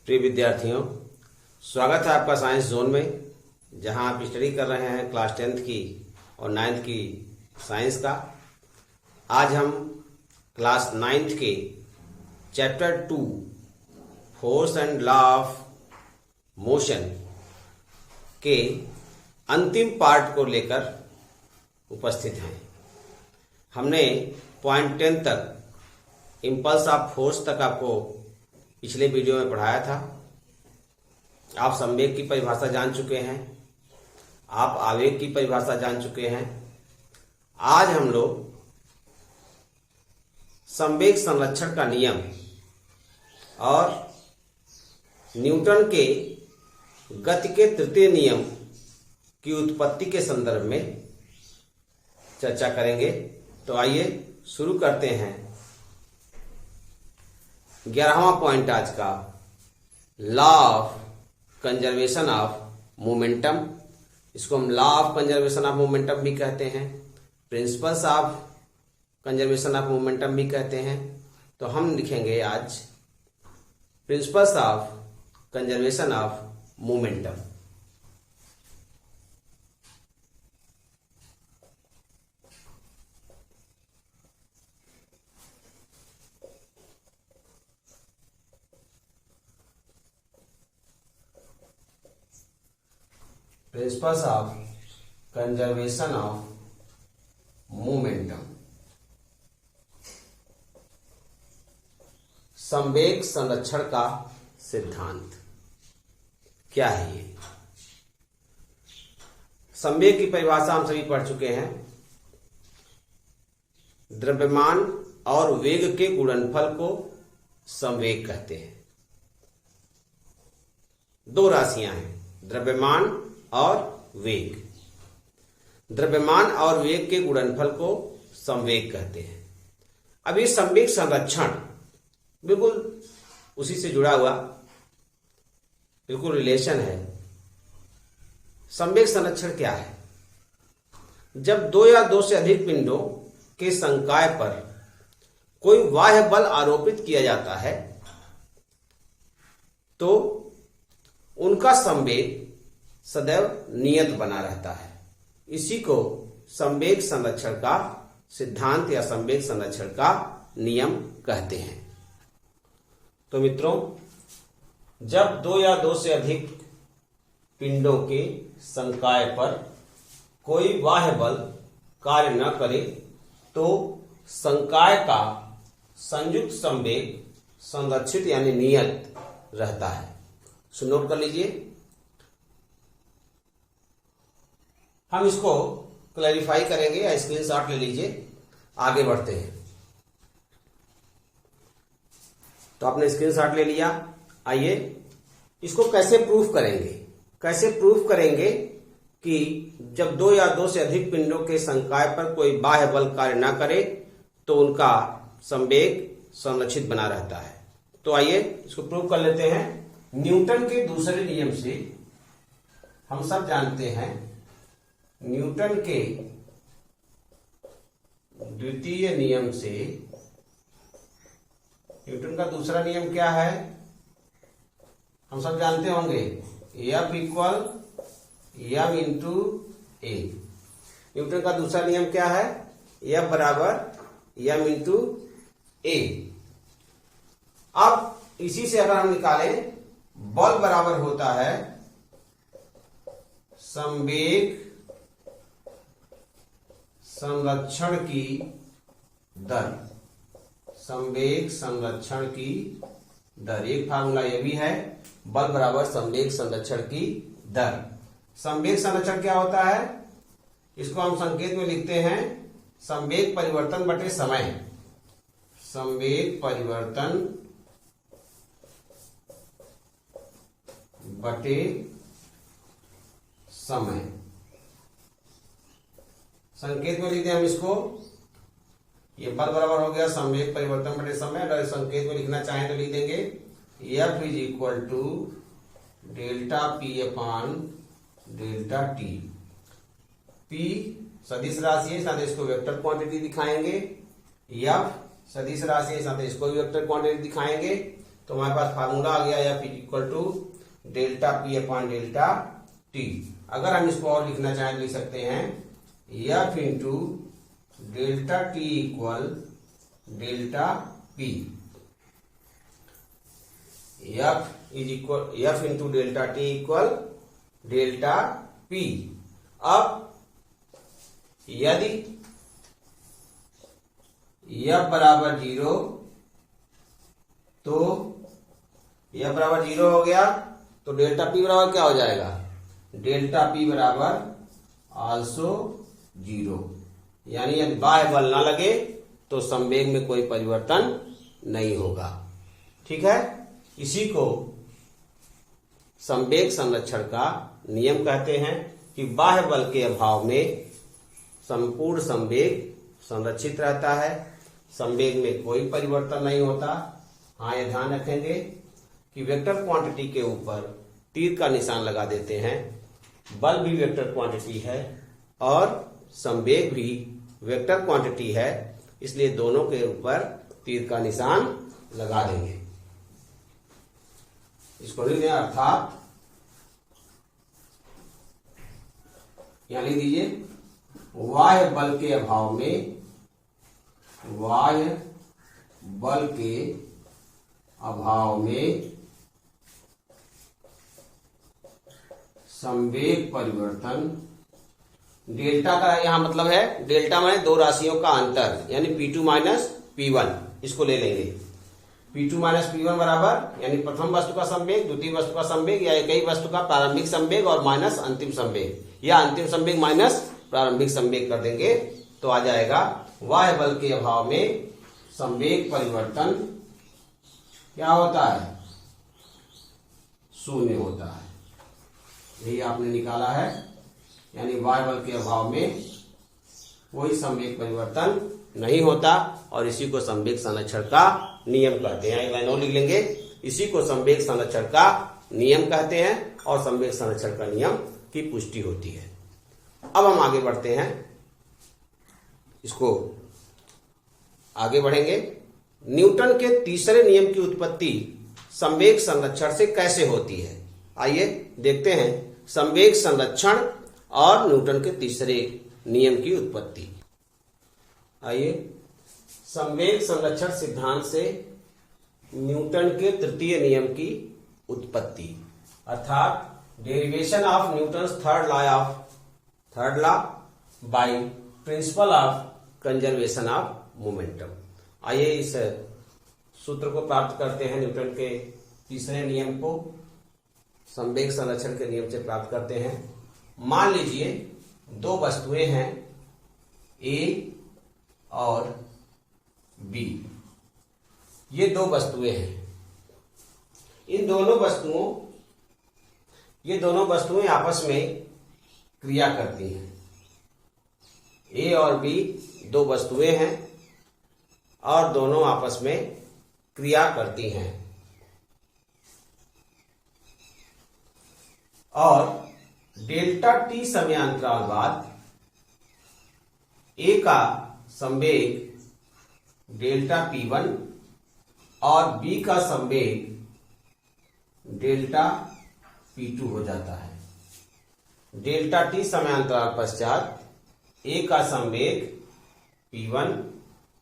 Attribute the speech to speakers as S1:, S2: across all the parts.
S1: प्रिय विद्यार्थियों, स्वागत है आपका साइंस जोन में, जहां आप स्टडी कर रहे हैं क्लास 10th की और 9th की साइंस का। आज हम क्लास 9th के chapter 2 force and law of motion के अंतिम पार्ट को लेकर उपस्थित हैं। हमने पॉइंट 10 तक इम्पल्स ऑफ फोर्स तक आपको पिछले वीडियो में पढ़ाया था। आप संवेग की परिभाषा जान चुके हैं, आप आवेग की परिभाषा जान चुके हैं। आज हम लोग संवेग संरक्षण का नियम और न्यूटन के गति के तृतीय नियम की उत्पत्ति के संदर्भ में चर्चा करेंगे। तो आइए शुरू करते हैं। 11वां पॉइंट आज का, law of conservation of momentum. इसको हम law of conservation of momentum भी कहते हैं, principles of conservation of momentum भी कहते हैं। तो हम लिखेंगे आज principles of conservation of momentum. Principles of conservation of momentum. संवेग संरक्षण का सिद्धांत क्या है? ये संवेग की परिभाषा हम सभी पढ़ चुके हैं। द्रव्यमान और वेग के गुणनफल को संवेग कहते हैं। दो राशियां हैं, द्रव्यमान और वेग। द्रव्यमान और वेग के गुणनफल को संवेग कहते हैं। अब ये संवेग संरक्षण बिल्कुल उसी से जुड़ा हुआ बिल्कुल रिलेशन है। संवेग संरक्षण क्या है? जब दो या दो से अधिक पिंडों के संकाय पर कोई बाह्य बल आरोपित किया जाता है तो उनका संवेग सदैव नियत बना रहता है। इसी को संवेग संरक्षण का सिद्धांत या संवेग संरक्षण का नियम कहते हैं। तो मित्रों, जब दो या दो से अधिक पिंडों के संकाय पर कोई बाह्य बल कार्य न करे तो संकाय का संयुक्त संवेग संरक्षित यानी नियत रहता है। सो नोट कर लीजिए। हम इसको क्लैरिफाई करेंगे या स्क्रीनशॉट ले लीजिए। आगे बढ़ते हैं। तो आपने स्क्रीनशॉट ले लिया। आइए इसको कैसे प्रूफ करेंगे? कैसे प्रूफ करेंगे कि जब दो या दो से अधिक पिंडों के संकाय पर कोई बाह्य बल कार्य न करे तो उनका संवेग संरक्षित बना रहता है। तो आइए इसको प्रूफ कर लेते हैं। न्यूटन के दूसरे नियम से हम सब जानते हैं, न्यूटन के द्वितीय नियम से, न्यूटन का दूसरा नियम क्या है? हम सब जानते होंगे, F इक्वल एम इंटू ए। न्यूटन का दूसरा नियम क्या है? F बराबर एम इंटू ए। अब इसी से अगर हम निकालें, बल बराबर होता है संवेग संरक्षण की दर। संवेग संरक्षण की दर, एक फार्मूला यह भी है, बल बराबर संवेग संरक्षण की दर। संवेग संरक्षण क्या होता है? इसको हम संकेत में लिखते हैं संवेग परिवर्तन बटे समय। संवेग परिवर्तन बटे समय। संकेत में लिखते हैं हम इसको, ये बल बराबर हो गया संवेग परिवर्तन बटे समय। अगर संकेत में लिखना चाहें तो लिख देंगे F is equal to delta P upon delta T. P सदिश राशि है, साथ इसको वेक्टर क्वांटिटी दिखाएंगे। F सदिश राशि है, साथ इसको भी वेक्टर क्वांटिटी दिखाएंगे। तो हमारे पास फार्मूला आ गया F equal to delta P upon delta T. अगर हम इसको और लिखना चाहें लिख सकते हैं F into delta T equal delta P. F into delta T equal delta P. अब यदि एफ बराबर 0 तो एफ बराबर 0 हो गया तो डेल्टा पी बराबर क्या हो जाएगा, डेल्टा पी बराबर आल्सो 0। यानी यदि बाह्य बल ना लगे तो संवेग में कोई परिवर्तन नहीं होगा। ठीक है, इसी को संवेग संरक्षण का नियम कहते हैं कि बाह्य बल के अभाव में संपूर्ण संवेग संरक्षित रहता है, संवेग में कोई परिवर्तन नहीं होता। हाँ, ये ध्यान रखेंगे कि वेक्टर क्वांटिटी के ऊपर तीर का निशान लगा देते हैं। बल भी वेक्टर क्वांटिटी है और संवेग भी वेक्टर क्वांटिटी है, इसलिए दोनों के ऊपर तीर का निशान लगा देंगे। इसको लिख दें, अर्थात यहां लिख दीजिए बाह्य बल के अभाव में, बाह्य बल के अभाव में संवेग परिवर्तन। डेल्टा का यहां मतलब है, डेल्टा माने दो राशियों का अंतर, यानी P2 माइनस P1। इसको ले लेंगे P2 माइनस P1 बराबर, यानी प्रथम वस्तु का संवेग, द्वितीय वस्तु का संवेग, या एक ही वस्तु का प्रारंभिक संवेग और माइनस अंतिम संवेग, या अंतिम संवेग माइनस प्रारंभिक संवेग कर देंगे तो आ जाएगा बाह्य बल के अभाव में संवेग परिवर्तन क्या होता है, 0 होता है। यही आपने निकाला है, यानी बाह्य बल के अभाव में कोई संवेग परिवर्तन नहीं होता और इसी को संवेग संरक्षण का नियम कहते हैं। लाइन और लिख लेंगे, इसी को संवेग संरक्षण का नियम कहते हैं और संवेग संरक्षण का नियम की पुष्टि होती है। अब हम आगे बढ़ते हैं, इसको आगे बढ़ेंगे। न्यूटन के तीसरे नियम की उत्पत्ति संवेग संरक्षण से कैसे होती है, आइए देखते हैं संवेग संरक्षण और न्यूटन के तीसरे नियम की उत्पत्ति। आइए, संवेग संरक्षण सिद्धांत से न्यूटन के तृतीय नियम की उत्पत्ति, अर्थात derivation of Newton's third law by principle of conservation of momentum. आइए इस सूत्र को प्राप्त करते हैं, न्यूटन के तीसरे नियम को संवेग संरक्षण के नियम से प्राप्त करते हैं। मान लीजिए दो वस्तुएं हैं ए और बी, ये दो वस्तुएं हैं। ये दोनों वस्तुएं आपस में क्रिया करती हैं। ए और बी दो वस्तुएं हैं और दोनों आपस में क्रिया करती हैं, और डेल्टा टी समयांतराल बाद ए का संवेग डेल्टा P1 और बी का संवेग डेल्टा P2 हो जाता है। डेल्टा टी समयांतराल पश्चात ए का संवेग P1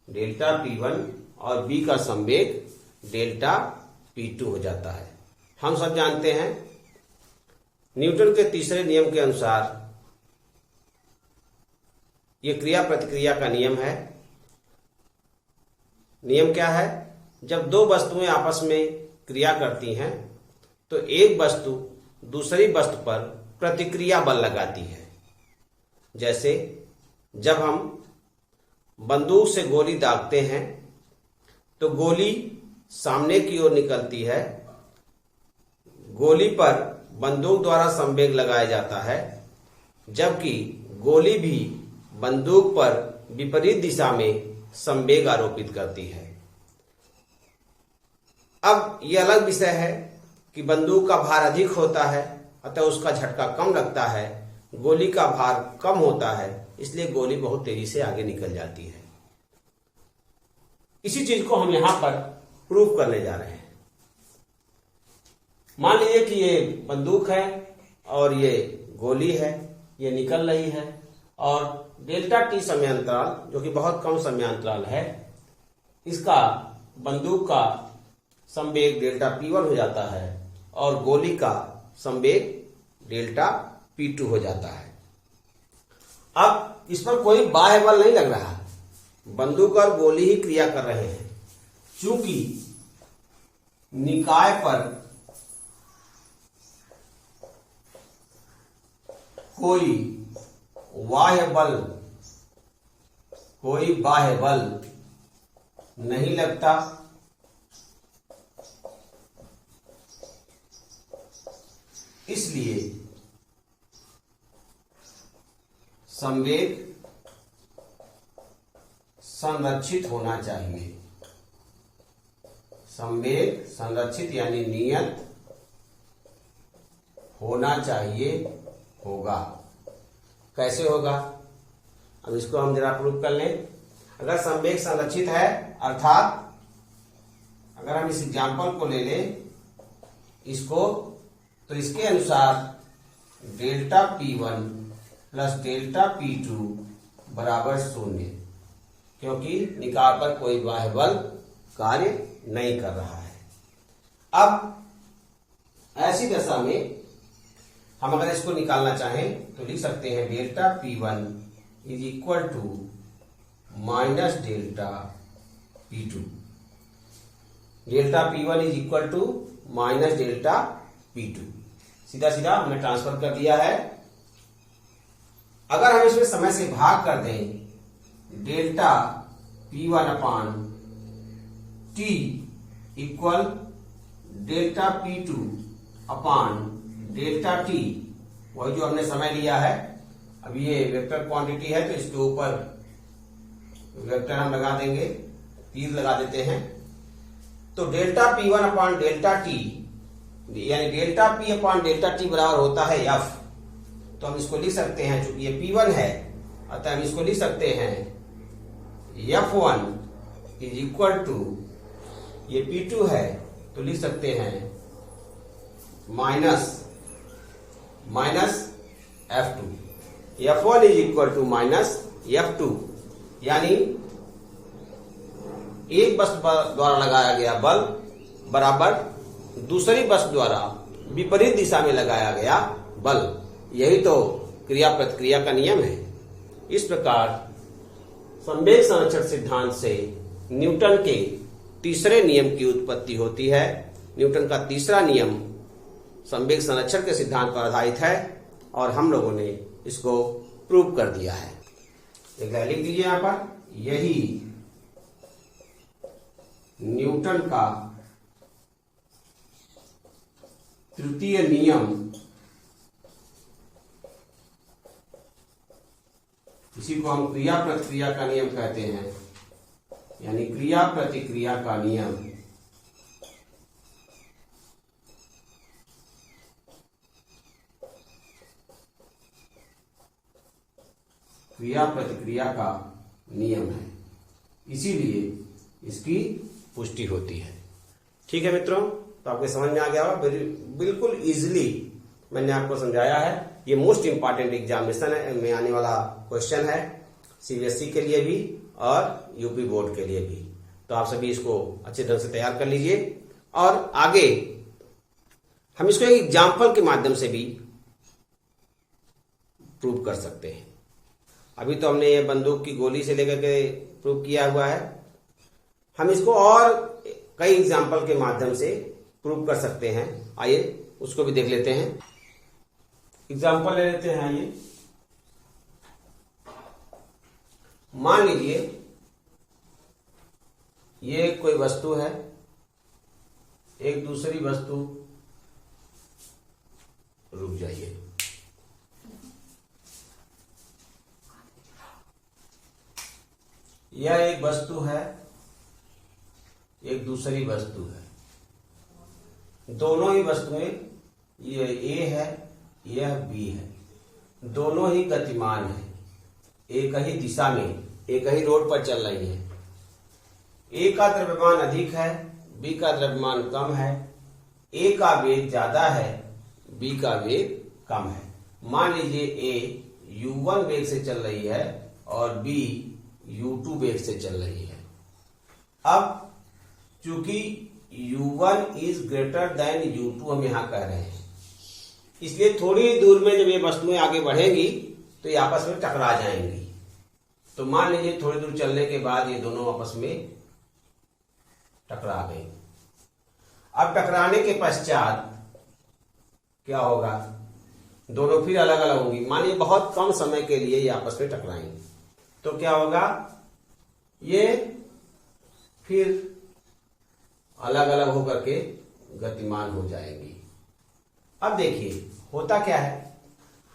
S1: डेल्टा P1 और बी का संवेग डेल्टा P2 हो जाता है। हम सब जानते हैं न्यूटन के तीसरे नियम के अनुसार ये क्रिया प्रतिक्रिया का नियम है। नियम क्या है, जब दो वस्तुएं आपस में क्रिया करती हैं तो एक वस्तु दूसरी वस्तु पर प्रतिक्रिया बल लगाती है। जैसे जब हम बंदूक से गोली दागते हैं तो गोली सामने की ओर निकलती है, गोली पर बंदूक द्वारा संवेग लगाया जाता है, जबकि गोली भी बंदूक पर विपरीत दिशा में संवेग आरोपित करती है। अब यह अलग विषय है कि बंदूक का भार अधिक होता है अतः उसका झटका कम लगता है, गोली का भार कम होता है इसलिए गोली बहुत तेजी से आगे निकल जाती है। इसी चीज को हम यहां पर प्रूव करने जा रहे हैं। मान लीजिए कि ये बंदूक है और ये गोली है, ये निकल रही है और डेल्टा टी समयांतराल जो कि बहुत कम समयांतराल है, इसका बंदूक का संवेग डेल्टा P1 हो जाता है और गोली का संवेग डेल्टा P2 हो जाता है। अब इस पर कोई बाह्य बल नहीं लग रहा, बंदूक और गोली ही क्रिया कर रहे हैं। चूंकि निकाय पर कोई बाह्य बल नहीं लगता, इसलिए संवेग संरक्षित होना चाहिए। संवेग संरक्षित यानी नियत होना चाहिए, होगा। कैसे होगा? अब इसको हम जरा प्रूव कर लें। अगर संवेग संरक्षित है, अर्थात अगर हम इस एग्जाम्पल को ले लें इसको, तो इसके अनुसार delta P1 plus delta P2 बराबर 0, क्योंकि निकाय पर कोई बाह्य बल कार्य नहीं कर रहा है। अब ऐसी दशा में हम अगर इसको निकालना चाहें तो लिख सकते हैं delta P1 is equal to minus delta P2। Delta P1 is equal to minus delta P2, सीधा सीधा हमने ट्रांसफर कर दिया है। अगर हम इसमें समय से भाग कर दें, डेल्टा P1 अपान T इक्वल डेल्टा P2 अपान डेल्टा T, वही जो हमने समय लिया है। अब ये वेक्टर क्वांटिटी है तो इसके ऊपर वेक्टर हम लगा देंगे, तीर लगा देते हैं। तो डेल्टा P1 अपान डेल्टा T यानी डेल्टा P अपान डेल्टा T बराबर होता है F। तो हम इसको लिख सकते हैं, चूंकि ये P1 है अतः हम इसको लिख सकते हैं F1 इज इक्वल टू, ये P2 है तो लिख सकते हैं minus F2। F1 is equal to minus F2, यानी एक वस्तु द्वारा लगाया गया बल बराबर दूसरी वस्तु द्वारा विपरीत दिशा में लगाया गया बल। यही तो क्रिया प्रतिक्रिया का नियम है। इस प्रकार संवेग संरक्षण सिद्धांत से न्यूटन के तीसरे नियम की उत्पत्ति होती है। न्यूटन का तीसरा नियम संवेग संरक्षण के सिद्धांत पर आधारित है और हम लोगों ने इसको प्रूव कर दिया है। एक लिख दीजिए यहां पर, यही न्यूटन का तृतीय नियम, इसी को हम क्रिया प्रतिक्रिया का नियम कहते हैं, यानी क्रिया प्रतिक्रिया का नियम। क्रिया प्रतिक्रिया का नियम है, इसीलिए इसकी पुष्टि होती है। ठीक है मित्रों, तो आपके समझ में आ गया होगा। बिल्कुल इजीली मैंने आपको समझाया है। ये मोस्ट इंपॉर्टेंट एग्जामिनेशन में आने वाला क्वेश्चन है, सीबीएसई के लिए भी और यूपी बोर्ड के लिए भी। तो आप सभी इसको अच्छे ढंग से तैयार कर लीजिए और आगे हम इसको एक एग्जाम्पल के माध्यम से भी प्रूव कर सकते हैं। अभी तो हमने ये बंदूक की गोली से लेकर के प्रूव किया हुआ है, हम इसको और कई एग्जाम्पल के माध्यम से प्रूव कर सकते हैं। आइए उसको भी देख लेते हैं। एग्जाम्पल ले लेते हैं। आइए मान लीजिए ये कोई वस्तु है, एक दूसरी वस्तु, रुक जाइए, यह एक वस्तु है, एक दूसरी वस्तु है। दोनों ही वस्तुएं, ये ए है, यह बी है, दोनों ही गतिमान है, एक ही दिशा में, एक ही रोड पर चल रही है। ए का द्रव्यमान अधिक है, बी का द्रव्यमान कम है। ए का वेग ज्यादा है, बी का वेग कम है। मान लीजिए ए u1 वेग से चल रही है और बी u2 वेग से चल रही है। अब चूंकि u1 is greater than u2 हम यहां कह रहे हैं, इसलिए थोड़ी ही दूर में जब ये वस्तुएं आगे बढ़ेंगी तो ये आपस में टकरा जाएंगी। तो मान लीजिए थोड़ी दूर चलने के बाद ये दोनों आपस में टकरा गई। अब टकराने के पश्चात क्या होगा, दोनों फिर अलग अलग होंगी। मानिए बहुत कम समय के लिए ये आपस में टकराएंगी, तो क्या होगा, ये फिर अलग अलग होकर के गतिमान हो जाएंगी। अब देखिए होता क्या है,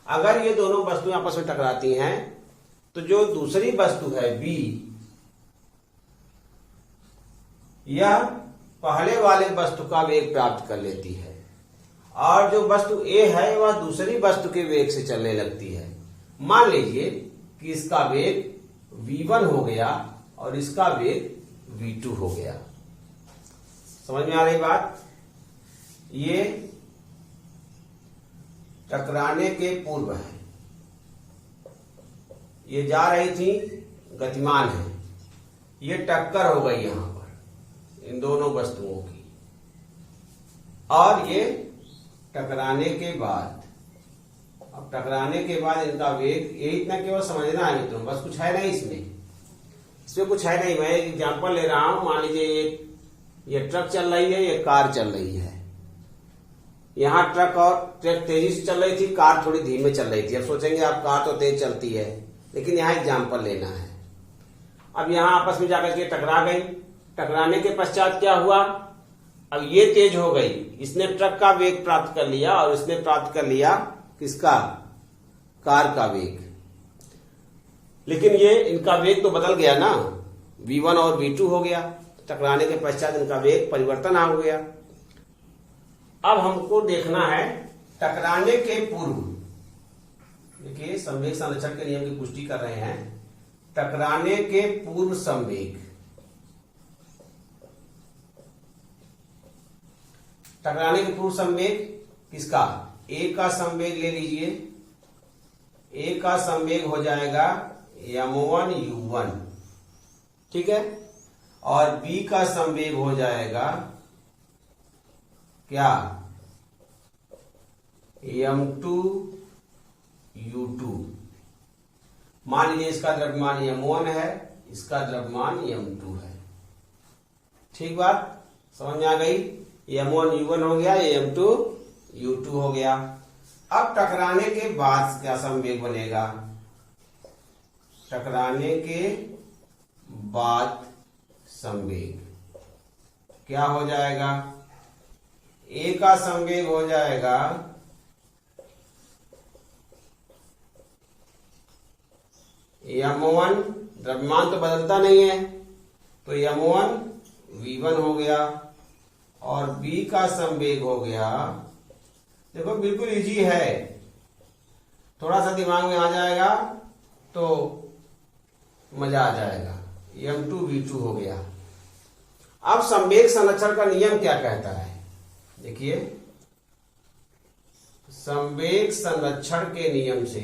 S1: अगर ये दोनों वस्तुएं आपस में टकराती हैं तो जो दूसरी वस्तु है बी, यह पहले वाले वस्तु का वेग प्राप्त कर लेती है और जो वस्तु ए है वह दूसरी वस्तु के वेग से चलने लगती है। मान लीजिए कि इसका वेग v1 हो गया और इसका वेग v2 हो गया। समझ में आ रही बात? ये टकराने के पूर्व है, ये जा रही थी, गतिमान है, ये टक्कर हो गई यहां पर इन दोनों वस्तुओं की, और ये टकराने के बाद, अब टकराने के बाद इनका वेग, ये इतना केवल समझना है तो बस, कुछ है नहीं इसमें कुछ है नहीं। मैं एक एग्जांपल ले रहा हूं, मान लीजिए ये ट्रक चल रही है, ये कार चल रही है। यहां ट्रक तेजी से चल रही थी, कार थोड़ी धीमे चल रही थी। अब सोचेंगे आप कार तो तेज चलती है, लेकिन यहां एग्जाम्पल लेना है। अब यहां आपस में जाकर के टकरा गई, टकराने के पश्चात क्या हुआ, अब ये तेज हो गई, इसने ट्रक का वेग प्राप्त कर लिया और इसने प्राप्त कर लिया किसका, कार का वेग। लेकिन ये इनका वेग तो बदल गया ना, v1 और v2 हो गया, टकराने के पश्चात इनका वेग परिवर्तन हो गया। अब हमको देखना है टकराने के पूर्व, देखिए संवेग संरक्षण के नियम की पुष्टि कर रहे हैं, टकराने के पूर्व संवेग, टकराने के पूर्व संवेग किसका, ए का संवेग ले लीजिए। ए का संवेग हो जाएगा m1 u1, ठीक है, और बी का संवेग हो जाएगा क्या, m2 u2। मान लीजिए इसका द्रव्यमान m1 है, इसका द्रव्यमान m2 है। ठीक बात समझ में आ गई, m1 u1 हो गया, m2 u2 हो गया। अब टकराने के बाद क्या संवेग बनेगा, टकराने के बाद संवेग क्या हो जाएगा, ए का संवेग हो जाएगा m1, द्रव्यमान तो बदलता नहीं है, तो m1 v1 हो गया, और b का संवेग हो गया, देखो बिल्कुल इजी है, थोड़ा सा दिमाग में आ जाएगा तो मजा आ जाएगा, m2 v2 हो गया। अब संवेग संरक्षण का नियम क्या कहता है, देखिए संवेग संरक्षण के नियम से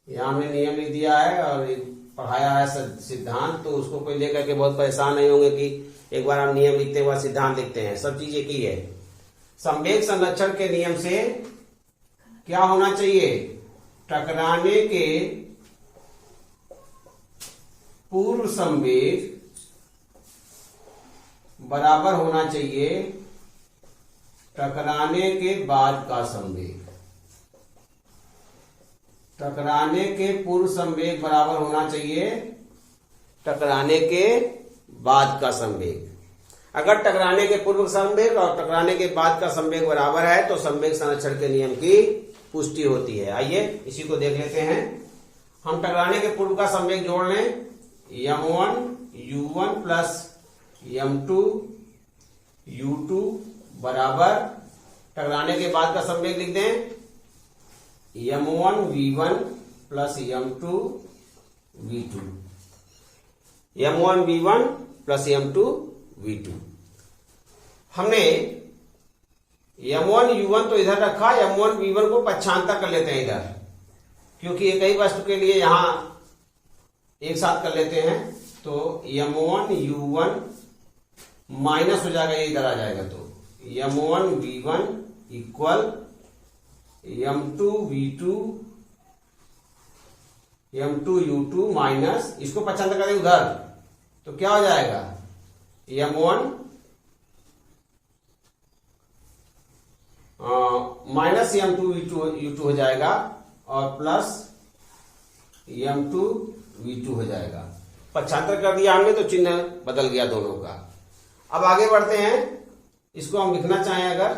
S1: यहां हमने नियम लिख दिया है और पढ़ाया है सिद्धांत, तो उसको कोई लेकर के बहुत परेशान नहीं होंगे कि एक बार हम नियम लिखते हैं, सिद्धांत लिखते हैं, सब चीजें की है। संवेग संरक्षण के नियम से क्या होना चाहिए, टकराने के पूर्व संवेग बराबर होना चाहिए टकराने के बाद का संवेग। टकराने के पूर्व संवेग बराबर होना चाहिए टकराने के बाद का संवेग। अगर टकराने के पूर्व संवेग और टकराने के बाद का संवेग बराबर है तो संवेग संरक्षण के नियम की पुष्टि होती है। आइए इसी को देख लेते हैं। हम टकराने के पूर्व का संवेग जोड़ लें, m1 u1 plus m2 u2 बराबर टकराने के बाद का संवेग लिख दें m1 v1 plus m2 v2। m1v1 plus m2v2। हमने m1u1 तो इधर रखा, m1v1 को पक्षांतर कर लेते हैं इधर, क्योंकि एक ही वस्तु के लिए यहां एक साथ कर लेते हैं। तो m1u1 माइनस हो जाएगा, ये इधर आ जाएगा, तो m1v1 equal m2v2 m2u2 minus, इसको पक्षांतर करें उधर तो क्या हो जाएगा, m1 माइनस m2v2 हो जाएगा और प्लस m2v2 हो जाएगा। पक्षांतर कर दिया हमने तो चिन्ह बदल गया दोनों का। अब आगे बढ़ते हैं, इसको हम लिखना चाहें अगर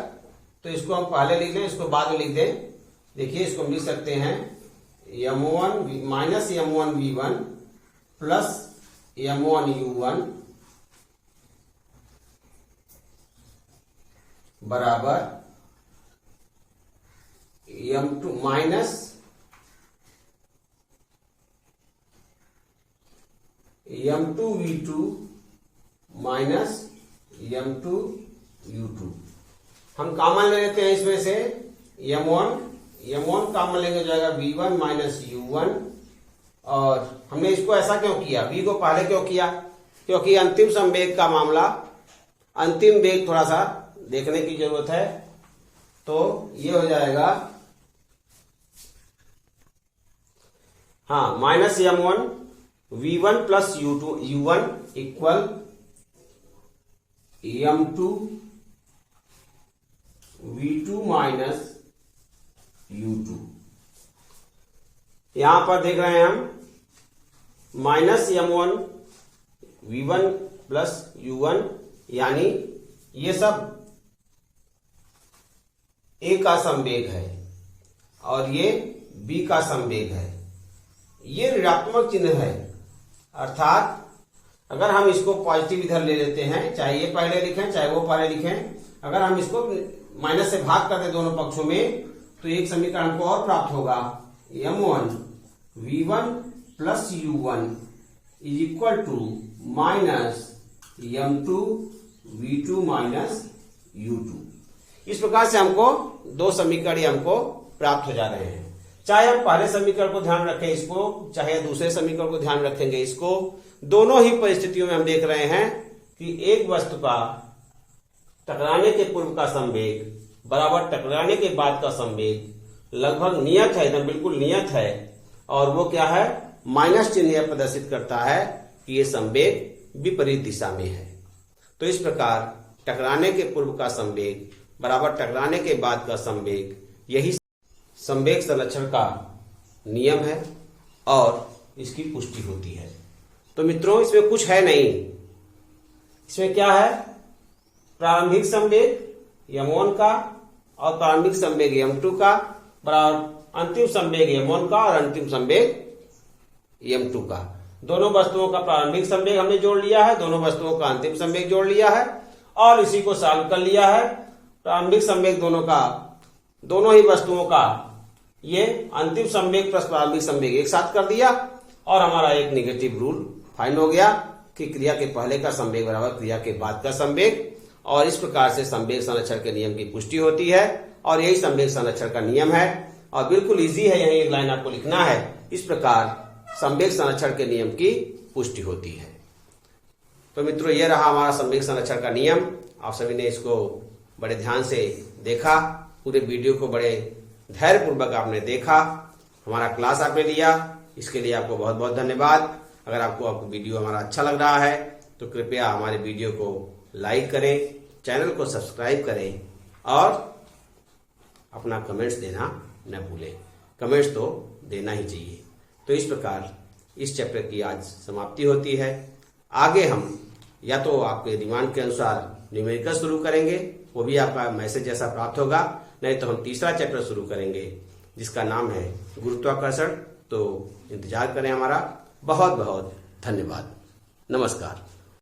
S1: तो इसको हम पहले लिख लें, इसको बाद में लिख दें। देखिए इसको हम लिख सकते हैं m1 minus m1v1 plus m1u1 बराबर m2 minus m2v2 minus m2u2। हम कॉमन ले लेते हैं इसमें से m1 कॉमन लेंगे, हो जाएगा v1 माइनस u1। और हमने इसको ऐसा क्यों किया, v को पहले क्यों किया, क्योंकि अंतिम संवेग का मामला, अंतिम वेग थोड़ा सा देखने की जरूरत है। तो ये हो जाएगा हाँ minus m1 v1 plus u1 equal m2 v2 minus u2। यहां पर देख रहे हैं हम minus m1 v1 plus u1, यानी ये सब A का संवेग है और ये B का संवेग है। ये ऋणात्मक चिन्ह है, अर्थात अगर हम इसको पॉजिटिव इधर ले लेते हैं, चाहे ये पहले लिखें चाहे वो पहले लिखें, अगर हम इसको माइनस से भाग करते दोनों पक्षों में तो एक समीकरण हमको और प्राप्त होगा, m1 v1 plus u1 is equal to minus m2 v2 minus u2। इस प्रकार से हमको दो समीकरण हमको प्राप्त हो जा रहे हैं। चाहे हम पहले समीकरण को ध्यान रखें इसको, चाहे दूसरे समीकरण को ध्यान रखेंगे इसको, दोनों ही परिस्थितियों में हम देख रहे हैं कि एक वस्तु का टकराने के पूर्व का संवेग बराबर टकराने के बाद का संवेग लगभग नियत है, एकदम बिल्कुल नियत है। और वो क्या है, माइनस चिन्ह प्रदर्शित करता है कि ये संवेग विपरीत दिशा में है। तो इस प्रकार टकराने के पूर्व का संवेग बराबर टकराने के बाद का संवेग, यही संवेग संरक्षण का नियम है और इसकी पुष्टि होती है। तो मित्रों इसमें कुछ है नहीं, इसमें क्या है, प्रारंभिक संवेग m1 का और प्रारंभिक संवेग m2 का बराबर अंतिम संवेग m1 का और अंतिम संवेग m2 का। दोनों वस्तुओं का प्रारंभिक संवेग हमने जोड़ लिया है, दोनों वस्तुओं का अंतिम संवेग जोड़ लिया है और इसी को सॉल्व कर लिया है। प्रारंभिक संवेग दोनों का, दोनों ही वस्तुओं का ये अंतिम संवेग प्लस प्रारंभिक संवेग एक साथ कर दिया और हमारा एक नेगेटिव रूल फाइंड हो गया कि क्रिया के पहले का संवेग बराबर क्रिया के बाद का संवेग। और इस प्रकार से संवेग संरक्षण के नियम की पुष्टि होती है और यही संवेग संरक्षण का नियम है और बिल्कुल इजी है, यही एक लाइन आपको लिखना है। इस प्रकार संवेग संरक्षण के नियम की पुष्टि होती है। तो मित्रों ये रहा हमारा संवेग संरक्षण का नियम। आप सभी ने इसको बड़े ध्यान से देखा, पूरे वीडियो को बड़े धैर्य पूर्वक आपने देखा, हमारा क्लास आपने लिया, इसके लिए आपको बहुत बहुत धन्यवाद। अगर आपको वीडियो हमारा अच्छा लग रहा है तो कृपया हमारे वीडियो को लाइक करें, चैनल को सब्सक्राइब करें और अपना कमेंट्स देना न भूलें। कमेंट्स तो देना ही चाहिए। तो इस प्रकार इस चैप्टर की आज समाप्ति होती है। आगे हम या तो आपके डिमांड के अनुसार न्यूमेरिकल शुरू करेंगे, वो भी आपका मैसेज जैसा प्राप्त होगा, नहीं तो हम तीसरा चैप्टर शुरू करेंगे जिसका नाम है गुरुत्वाकर्षण। तो इंतजार करें हमारा। बहुत बहुत धन्यवाद। नमस्कार।